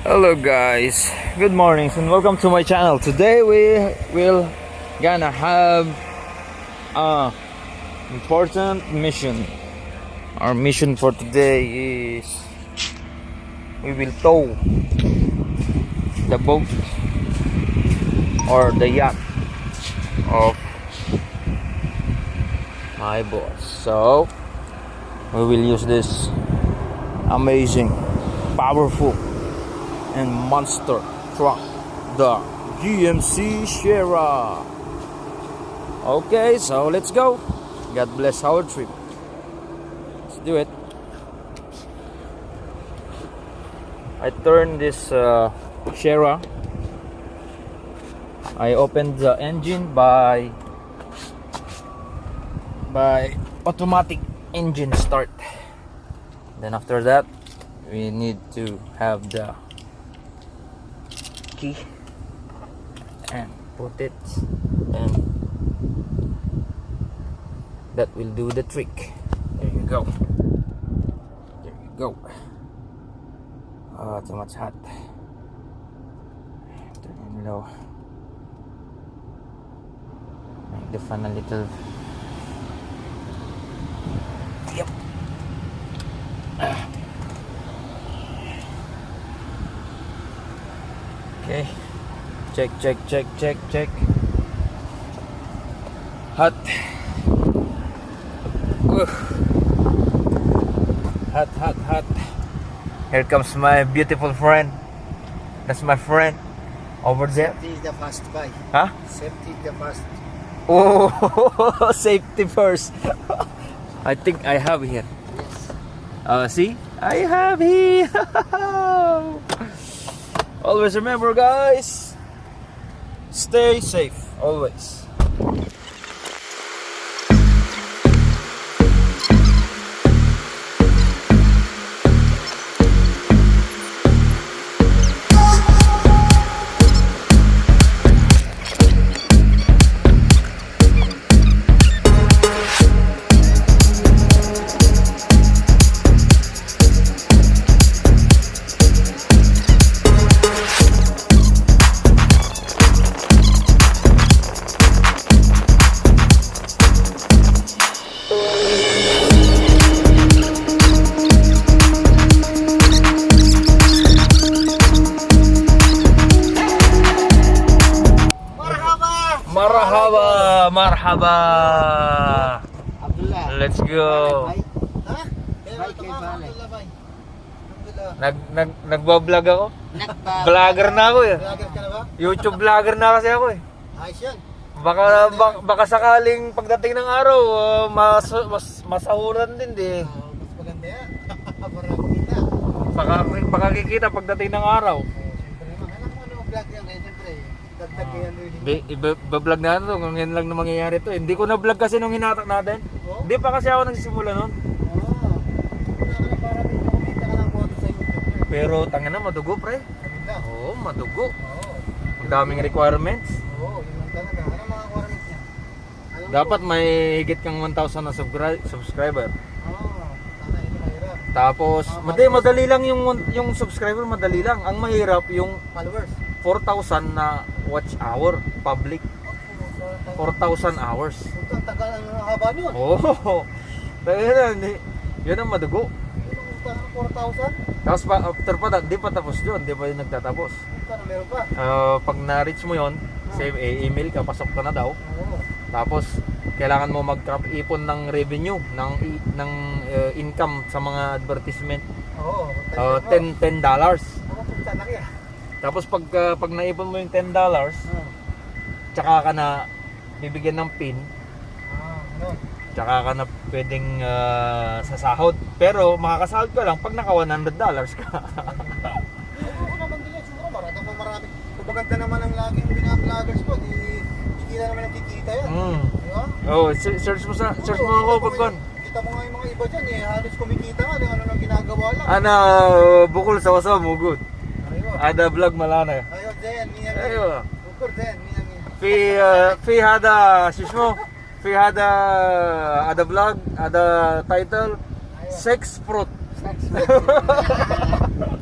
Hello guys, good morning and welcome to my channel. Today we will gonna have a important mission. Our mission for today is we will tow the boat or the yacht of my boss. So we will use this amazing, powerful and monster truck, the GMC Sierra. Okay, so let's go. God bless our trip. Let's do it. I turned this Sierra. I opened the engine by automatic engine start. Then after that, we need to have the key and put it, and that will do the trick. There you go. There you go. Oh, too much hot. Turn it low. Make the fan a little. Yep. Okay. Check. Hot. Hot. Here comes my beautiful friend. That's my friend over there. Safety is the first buy. Huh? Safety is the first. Oh, safety first. I think I have here. Yes. See? I have here. Always remember, guys, stay safe always. Marhaba. Abdullah. Let's go. Ha? Nagbablog ako. Vlogger na ako eh. Vlogger ka na ba? YouTube vlogger na kasi ako eh. Ayos yan. Baka sakaling pagdating ng araw, masahuran din di. Mas maganda yan. Para makita. Baka kikita pagdating ng araw. Siyempre naman. Alam mo ano vlog yan eh. Siyempre. Dagdag yan rin. Iba-vlog na ito kung yan lang na mangyayari to. Hindi ko na vlog kasi nung hinatak natin. Oh? Hindi pa kasi ako nagsisimula nun. Oo. Para medyo kumita ka ng boto sa YouTube. Pero tanga na, madugo pre. Maganda. Oo, madugo. Oo. Ang daming requirements. Oo. Yun lang talaga. Ano mga requirements niya? Dapat may higit kang 1,000 na subscriber. Oo. Sana ito mahirap. Tapos, madali lang yung subscriber, madali lang. Ang mahirap yung Followers. 4,000 na watch hour public. 4,000 hours. Ang tagal ang haba nyo. Oh. Yun ang madugo. Yung 4,000? Tapos after pa, di pa tapos yun. Di pa yung nagtatapos. Ano meron pa? Pag na-reach mo yun, save email ka, pasok ka na daw. Oo. Tapos kailangan mo mag-ipon ng revenue, ng income sa mga advertisement. Oo. $10. Ako punta lang yan. Tapos pag naipon mo yung $10, tsaka ka na bibigyan ng pin. Ano? tsaka ka na pwedeng sasahod. Pero makakasahod ka lang pag naka $100 ka. Ako naman din yan, siguro marami. Kung maganda naman ang laging binablogers ko, hindi na naman nakikita yan. Di ba? Oh, search mo ako pagkon. Kita mo nga yung mga iba dyan halos kumikita nga, ano nang ginagawa lang. Ana bukol sa wasa mo good. Ayun. Ada vlog malana. Ayun, Zen, niya. Ayun. Bukur, Zen, niya. في هذا شو اسمه في هذا vlog هذا title sex fruit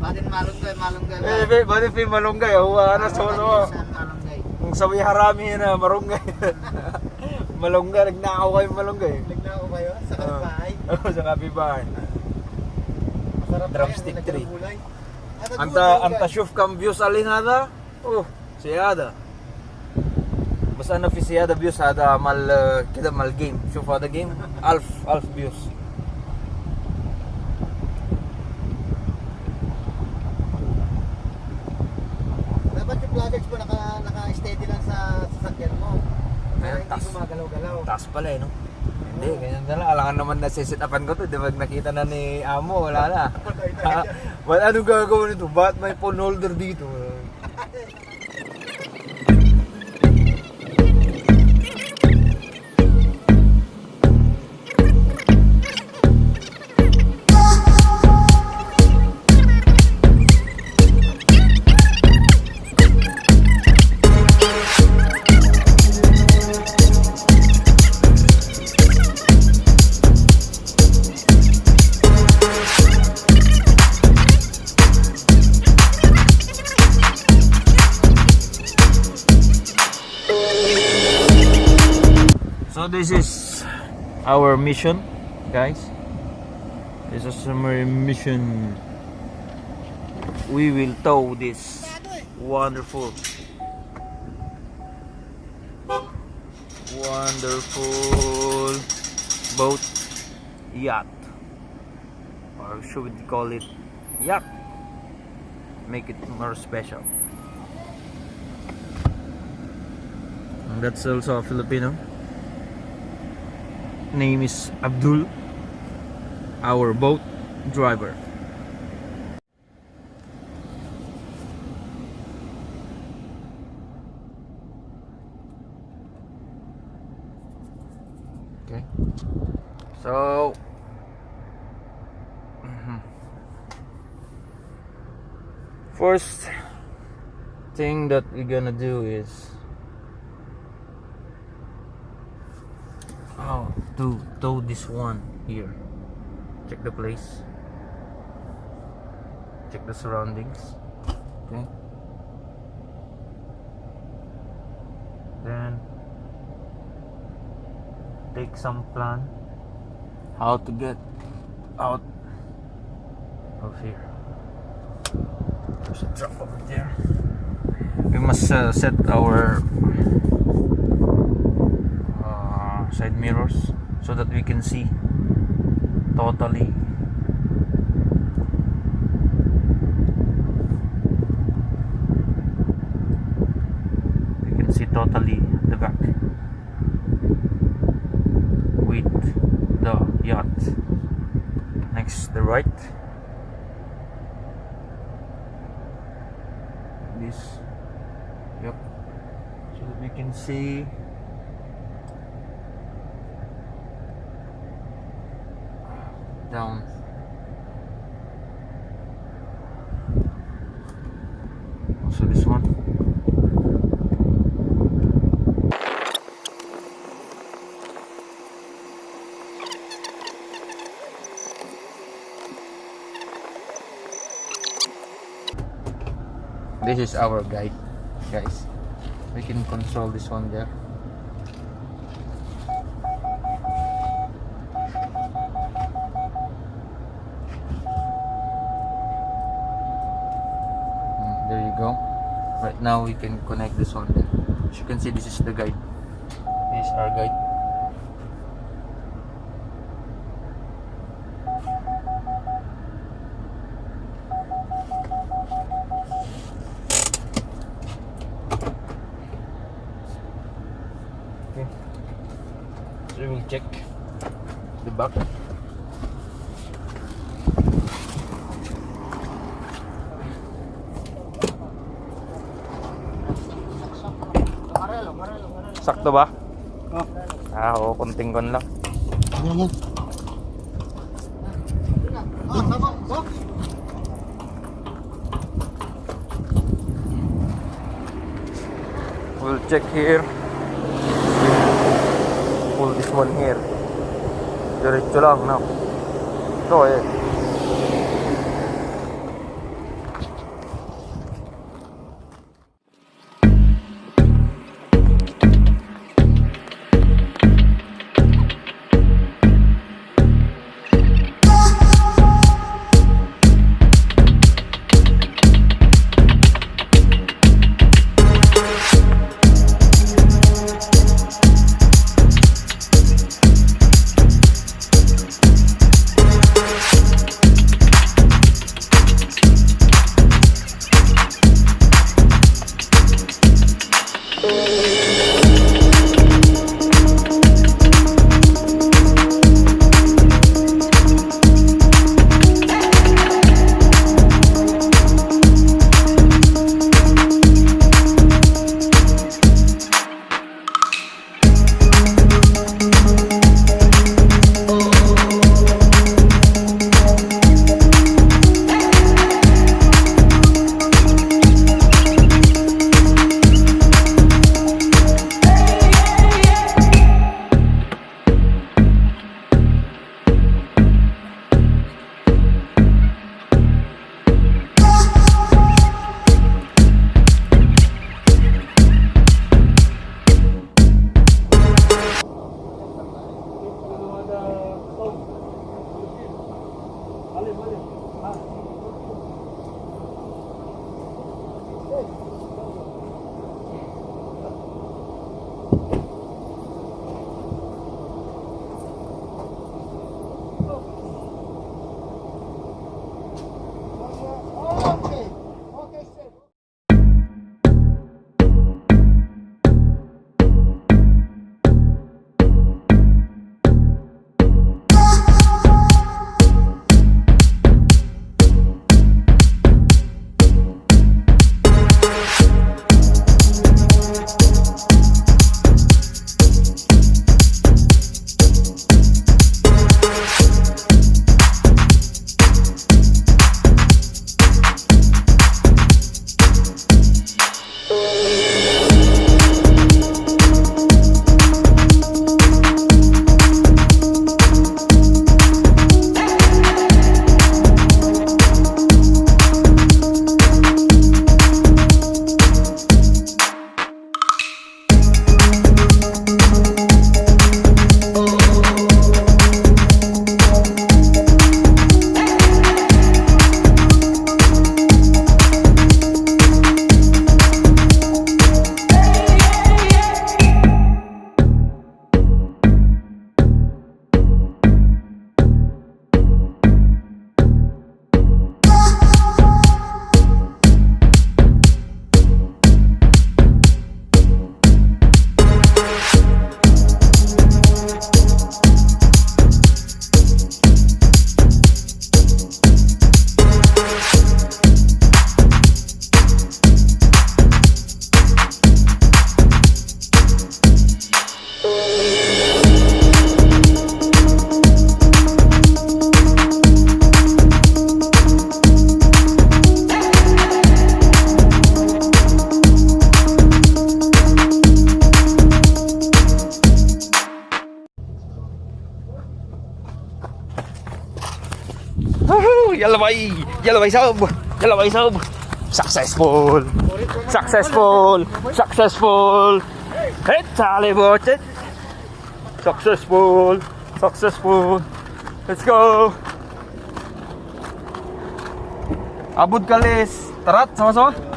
Badin malunggay. بعدين في malunggay هو انا سولو Malunggay. kung sabi harami na marunggay malunggay nagnakaw kayo malunggay Nagna ko kayo sa kapitbahay. sa kapitbahay Masarap Drumstick yan, tree. naging gulay. انت شوف كم فيوز عليه هذا اوه زياده بس انا في زياده فيوز هذا مال كده مال جيم شوف هذا جيم 1000 فيوز Dapat yung vloggers mo naka-steady lang sa sasakyan mo. Para hindi Tas. gumagalaw-galaw. Taas pala eh, no? Hindi, ganyan na lang. Alangan naman na sisitapan ko to. Di ba nakita na ni Amo, wala na. Ba't anong gagawin nito? Ba't may phone holder dito? So this is our mission, guys. This is our mission. We will tow this wonderful boat, yacht, or should we call it yacht? Make it more special. And that's also a Filipino. Name is Abdul, our boat driver. Okay, so first thing that we're gonna do is to tow this one here. Check the place, check the surroundings. Okay, then take some plan how to get out of here. There's a drop over there. We must set our side mirrors so that we can see totally the back with the yacht. Next, the right, this, yep, so that we can see down. Also this one. This is our guide, guys. We can control this one there. There you go. Right now we can connect this one there. As you can see, this is the guide. This is our guide. Okay. So we will check Diba? Sakto ba? Oh. Oo, kunting kon lang. Yan. Tama. We'll check here. Pull this one here. Diretso lang, no? Ito eh. Yalaway sub. Yalaway sub. Successful. Successful. Successful. Hey, Charlie Bochet. Successful. Successful. Let's go. Abud kalis. Tarat sama-sama.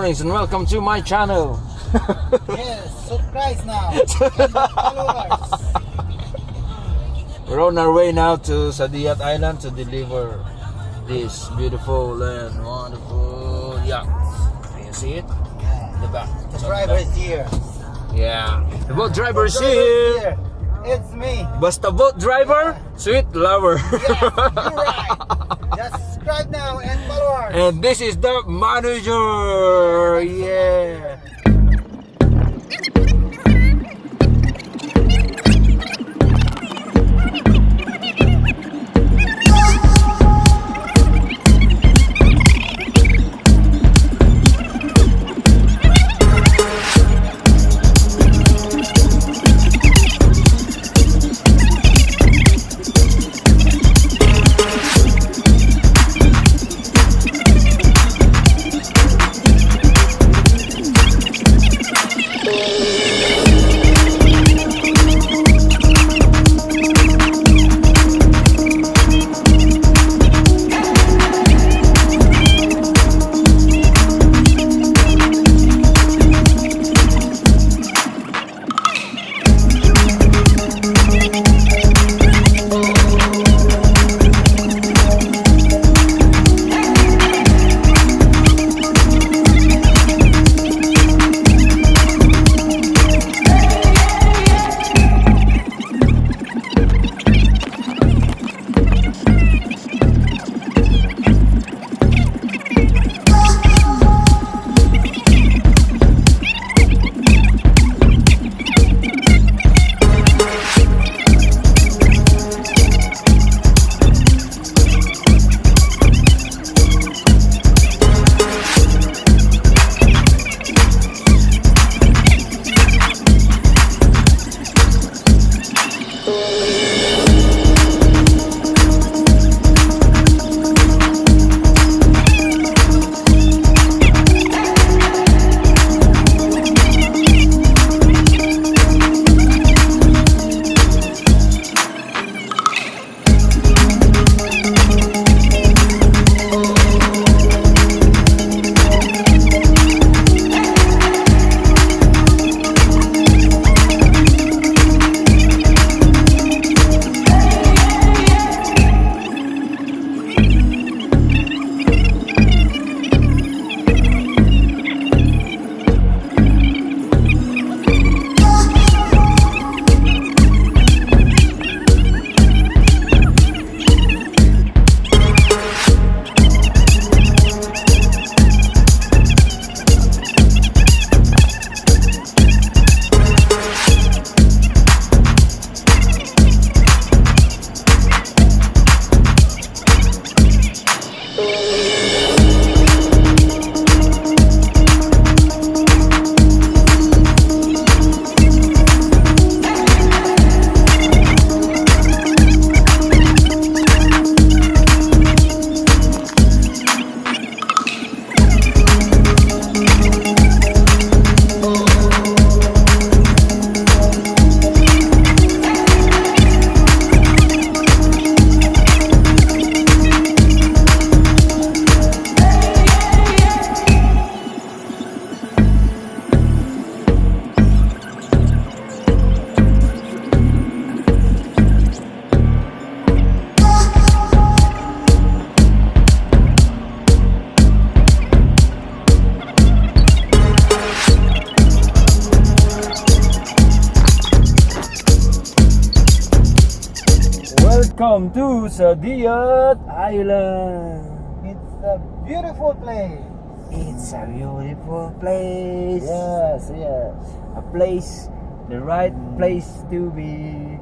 mornings and welcome to my channel. Yes, surprise now. And followers. We're on our way now to Sadiyat Island to deliver this beautiful and wonderful yacht. Can you see it? The back. The driver is here. Yeah. The boat driver is The driver is here. It's me. Basta boat driver, sweet lover. Yes, you're right. Just subscribe now and followers. And this is the manager. Yeah. Welcome to Sadiyat Island. It's a beautiful place. It's a beautiful place. Yes, yes. A place, the right place to be.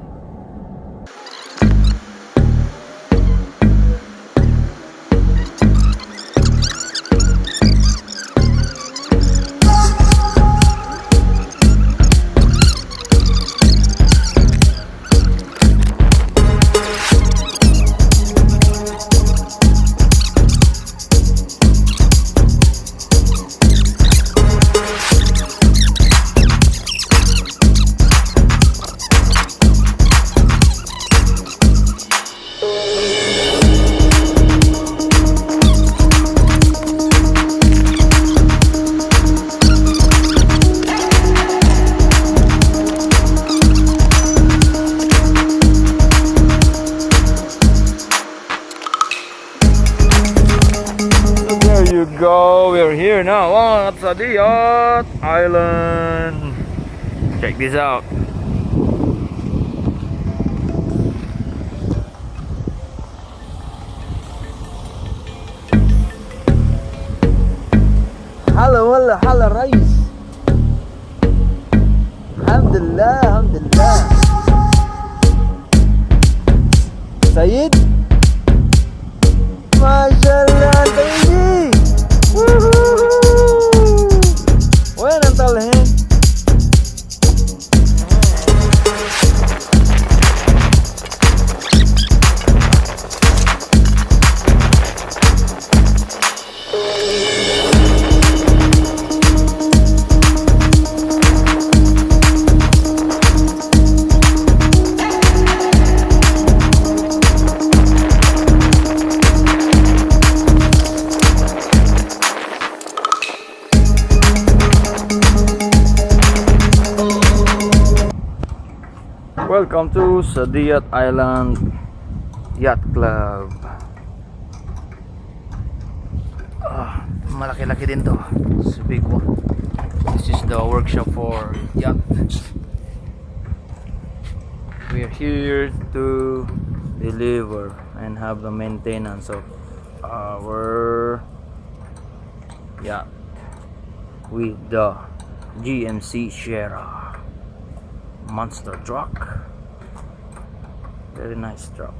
here now at Sadiyat Island. Check this out. Hala rice. Alhamdulillah, alhamdulillah. Sayyid, mashallah, Sayyid. Woohoo! Where ang talhin? Welcome to Sadiyat Island Yacht Club. Malaki-laki din to. It's a big one. This is the workshop for yacht. We are here to deliver and have the maintenance of our yacht with the GMC Sierra monster truck. Very nice truck.